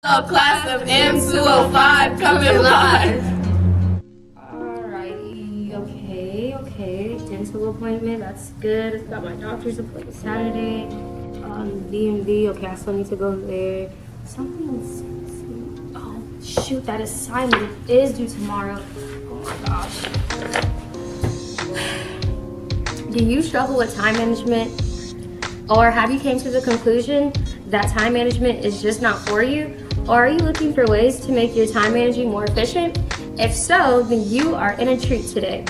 Class of M205 coming live. Alrighty, okay. Dental appointment, that's good. Got my doctor's appointment Saturday. DMV, okay, I still need to go there. Something's, oh shoot, that assignment is due tomorrow. Oh my gosh. Do you struggle with time management? Or have you came to the conclusion that time management is just not for you? Or are you looking for ways to make your time managing more efficient? If so, then you are in a treat today.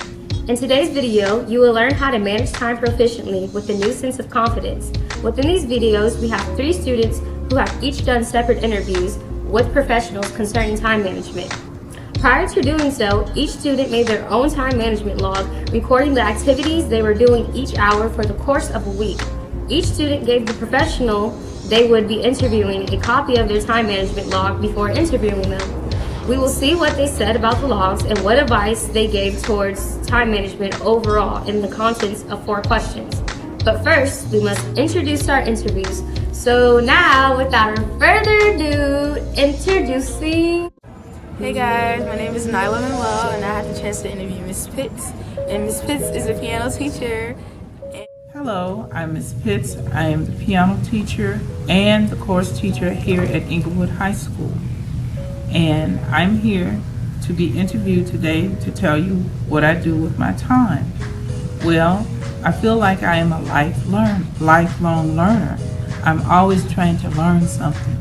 In today's video, you will learn how to manage time proficiently with a new sense of confidence. Within these videos, we have 3 students who have each done separate interviews with professionals concerning time management. Prior to doing so, each student made their own time management log, recording the activities they were doing each hour for the course of a week. Each student gave the professional they would be interviewing a copy of their time management log before interviewing them. We will see what they said about the logs and what advice they gave towards time management overall in the contents of 4 questions. But first, we must introduce our interviews. So now, without further ado, introducing... Hey guys, my name is Nyla Manuel and I had the chance to interview Miss Pitts. And Miss Pitts is a piano teacher. Hello, I'm Ms. Pitts. I am the piano teacher and the course teacher here at Inglewood High School. And I'm here to be interviewed today to tell you what I do with my time. Well, I feel like I am a lifelong learner. I'm always trying to learn something.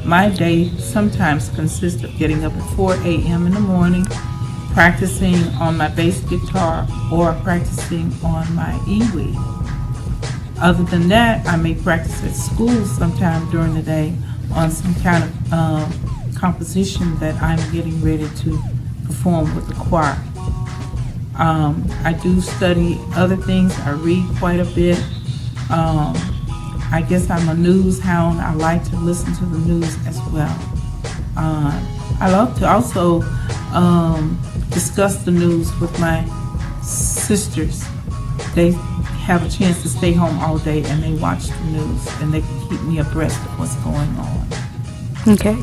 My day sometimes consists of getting up at 4 a.m. in the morning, practicing on my bass guitar or practicing on my e-wheel. Other than that, I may practice at school sometime during the day on some kind of composition that I'm getting ready to perform with the choir. I do study other things. I read quite a bit. I guess I'm a news hound. I like to listen to the news as well. I love to also discuss the news with my sisters. They have a chance to stay home all day and they watch the news and they can keep me abreast of what's going on. Okay.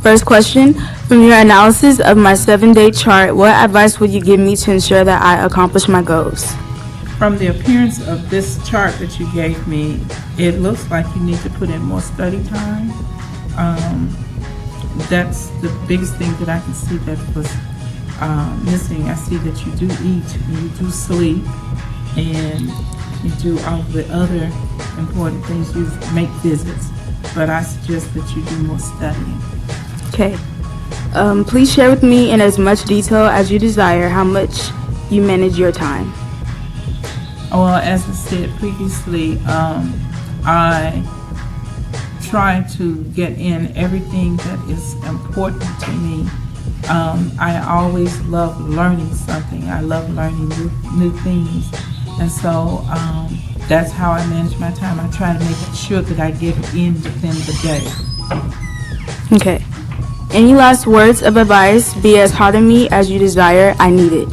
First question, from your analysis of my 7-day chart, what advice would you give me to ensure that I accomplish my goals? From the appearance of this chart that you gave me, it looks like you need to put in more study time. That's the biggest thing that I can see that was missing. I see that you do eat and you do sleep and you do all the other important things. You make visits, but I suggest that you do more studying. Okay. Please share with me in as much detail as you desire how much you manage your time. Well, as I said previously, I try to get in everything that is important to me. I always love learning something. I love learning new things. And so that's how I manage my time. I try to make sure that I get it in within the day. Okay. Any last words of advice? Be as hard on me as you desire. I need it.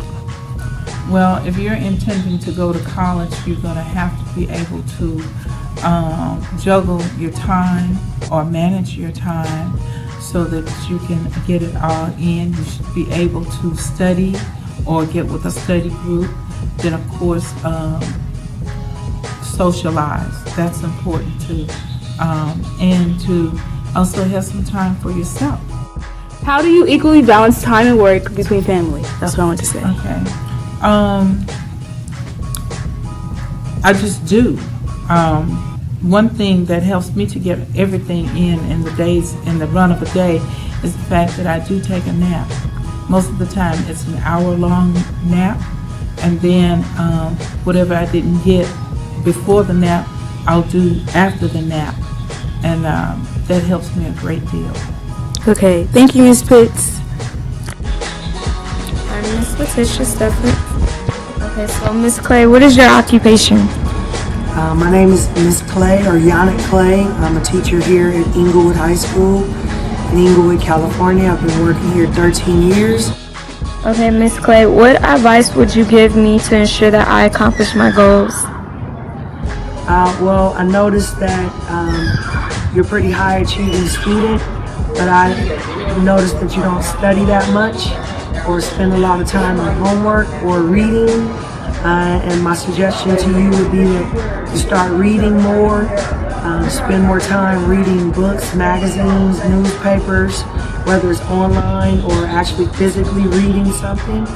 Well, if you're intending to go to college, you're going to have to be able to juggle your time or manage your time so that you can get it all in. You should be able to study or get with a study group. Then, of course, socialize. That's important too. And to also have some time for yourself. How do you equally balance time and work between family? That's what I want to say. Okay. I just do. One thing that helps me to get everything in the run of a day is the fact that I do take a nap. Most of the time it's an hour-long nap, and then whatever I didn't get before the nap, I'll do after the nap, and that helps me a great deal. Okay, thank you, Ms. Pitts. I'm Miss LaTisha Stephens. Okay, so Ms. Clay, what is your occupation? My name is Miss Clay, or Yannick Clay. I'm a teacher here at Inglewood High School in Inglewood, California. I've been working here 13 years. Okay, Miss Clay, what advice would you give me to ensure that I accomplish my goals? Well, I noticed that you're a pretty high achieving student. but I noticed that you don't study that much or spend a lot of time on homework or reading. And my suggestion to you would be that you start reading more, spend more time reading books, magazines, newspapers, whether it's online or actually physically reading something.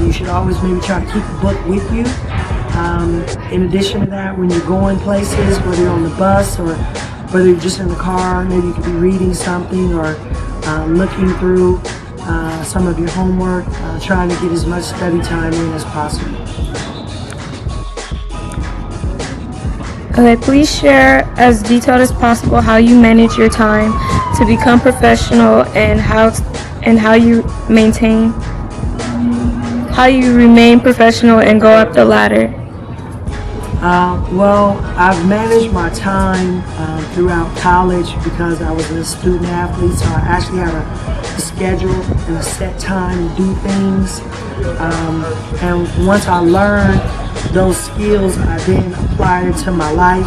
You should always maybe try to keep a book with you. In addition to that, when you're going places, whether you're on the bus or whether you're just in the car, maybe you could be reading something or looking through some of your homework, trying to get as much study time in as possible. Okay, please share as detailed as possible how you manage your time to become professional and how you remain professional and go up the ladder. Well, I've managed my time throughout college because I was a student athlete, so I actually had a schedule and a set time to do things. And once I learned those skills, I then applied it to my life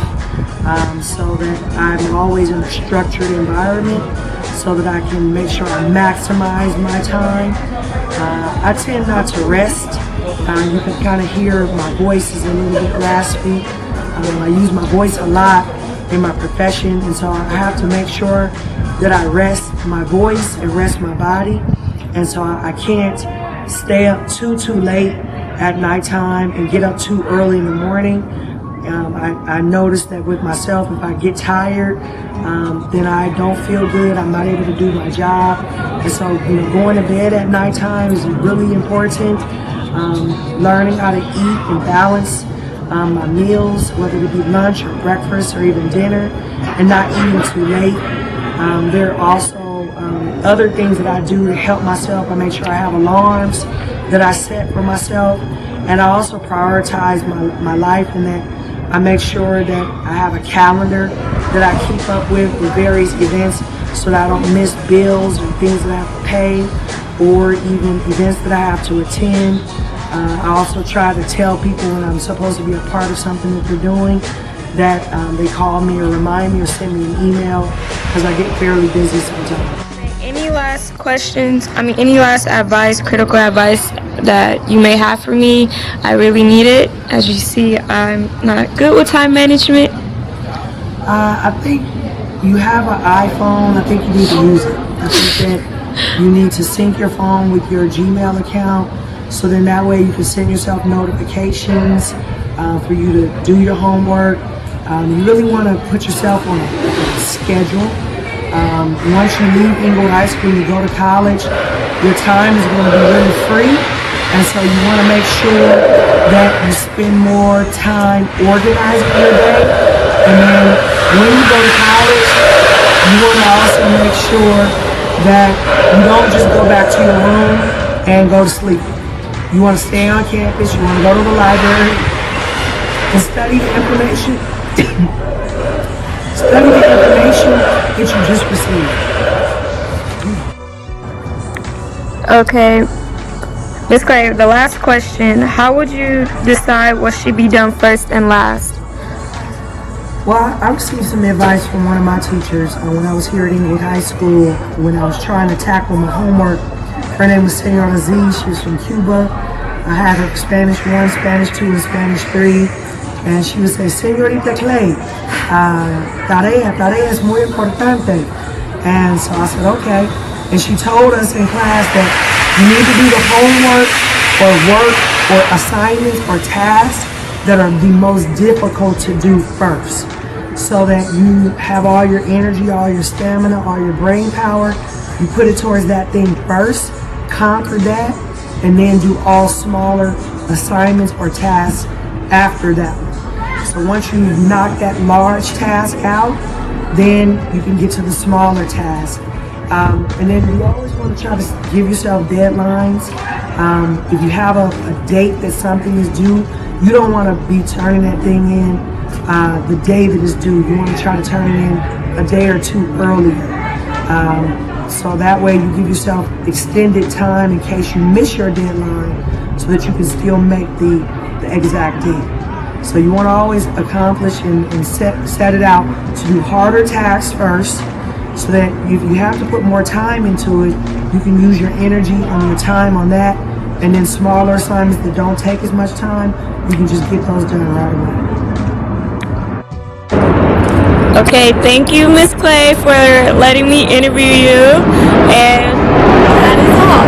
so that I'm always in a structured environment so that I can make sure I maximize my time. I tend not to rest. You can kind of hear my voice is a little bit raspy. I use my voice a lot in my profession, and so I have to make sure that I rest my voice and rest my body. And so I can't stay up too late at nighttime and get up too early in the morning. I noticed that with myself, if I get tired, then I don't feel good. I'm not able to do my job. And so, going to bed at nighttime is really important. Learning how to eat and balance my meals, whether it be lunch or breakfast or even dinner, and not eating too late. There are also other things that I do to help myself. I make sure I have alarms that I set for myself, and I also prioritize my life in that I make sure that I have a calendar that I keep up with various events so that I don't miss bills or things that I have to pay or even events that I have to attend. I also try to tell people when I'm supposed to be a part of something that they're doing that they call me or remind me or send me an email because I get fairly busy sometimes. Any last questions? Any last advice, critical advice that you may have for me? I really need it. As you see, I'm not good with time management. I think you have an iPhone. I think you need to use it. I think that you need to sync your phone with your Gmail account so then that way you can send yourself notifications for you to do your homework. You really want to put yourself on a schedule. Once you leave Inglewood High School and you go to college, your time is going to be really free, and so you want to make sure that you spend more time organizing your day. And then when you go to college, you want to also make sure that you don't just go back to your room and go to sleep. You want to stay on campus, you want to go to the library and study the information. Study the information that you just received. Okay, Ms. Clay, the last question. How would you decide what should be done first and last? Well, I received some advice from one of my teachers when I was here at Inglewood High School when I was trying to tackle my homework. Her name was Senora Z. She was from Cuba. I had her Spanish 1, Spanish 2, and Spanish 3. And she would say, Señorita Clay, tarea es muy importante. And so I said, okay. And she told us in class that you need to do the homework or work or assignments or tasks that are the most difficult to do first, so that you have all your energy, all your stamina, all your brain power. You put it towards that thing first, conquer that, and then do all smaller assignments or tasks after that one. So once you knock that large task out, then you can get to the smaller task. And then you always want to try to give yourself deadlines. If you have a date that something is due, you don't want to be turning that thing in the day that is due. You want to try to turn it in a day or two earlier. So that way you give yourself extended time in case you miss your deadline so that you can still make the exact date. So you want to always accomplish and set it out to do harder tasks first so that if you have to put more time into it, you can use your energy and your time on that. And then smaller assignments that don't take as much time, you can just get those done right away. Okay, thank you, Miss Clay, for letting me interview you, and that is all.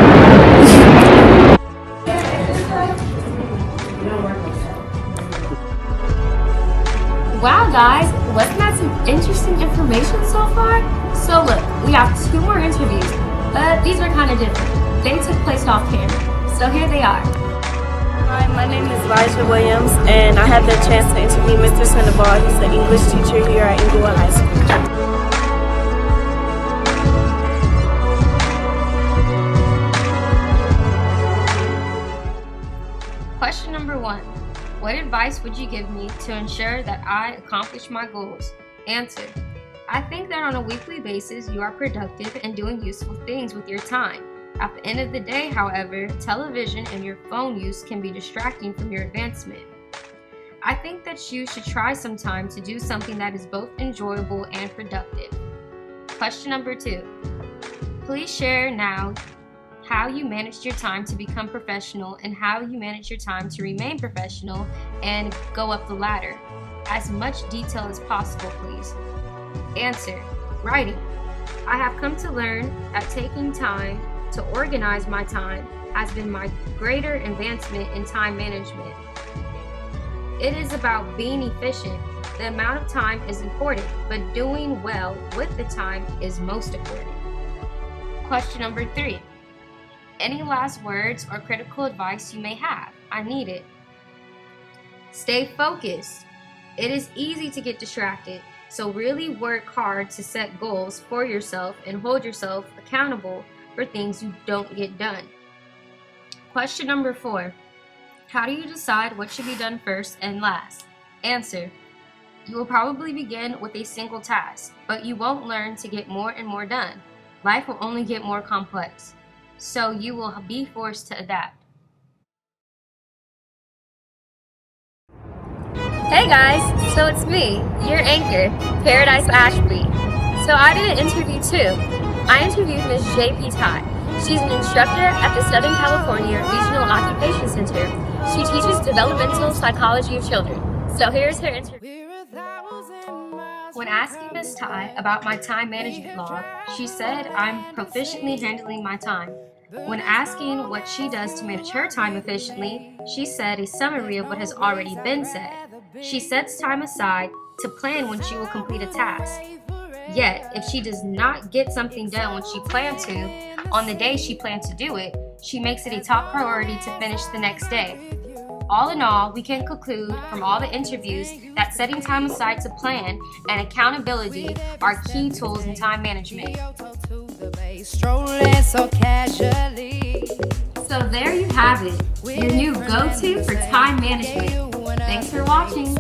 Wow, guys, wasn't that some interesting information so far? So look, we have 2 more interviews, but these are kind of different. They took place off camera, so here they are. Hi, my name is Lyjah Williams, and I had the chance to interview Mr. Sandoval. He's an English teacher here at Inglewood High School. Question number 1. What advice would you give me to ensure that I accomplish my goals? Answer. I think that on a weekly basis you are productive and doing useful things with your time. At the end of the day, however, television and your phone use can be distracting from your advancement. I think that you should try sometime to do something that is both enjoyable and productive. Question number 2. Please share now how you managed your time to become professional and how you manage your time to remain professional and go up the ladder. As much detail as possible, please. Answer. Writing. I have come to learn that taking time to organize my time has been my greater advancement in time management. It is about being efficient. The amount of time is important, but doing well with the time is most important. Question number 3. Any last words or critical advice you may have? I need it. Stay focused. It is easy to get distracted, so really work hard to set goals for yourself and hold yourself accountable for things you don't get done. Question number 4. How do you decide what should be done first and last? Answer. You will probably begin with a single task, but you won't learn to get more and more done. Life will only get more complex, so you will be forced to adapt. Hey guys, so it's me, your anchor, Paradise Ashby. So I did an interview too. I interviewed Ms. J.P. Tai. She's an instructor at the Southern California Regional Occupation Center. She teaches developmental psychology of children. So here's her interview. When asking Ms. Tai about my time management log, she said I'm proficiently handling my time. When asking what she does to manage her time efficiently, she said a summary of what has already been said. She sets time aside to plan when she will complete a task. Yet, if she does not get something done when she planned to, on the day she planned to do it, she makes it a top priority to finish the next day. All in all, we can conclude from all the interviews that setting time aside to plan and accountability are key tools in time management. So there you have it, your new go-to for time management. Thanks for watching.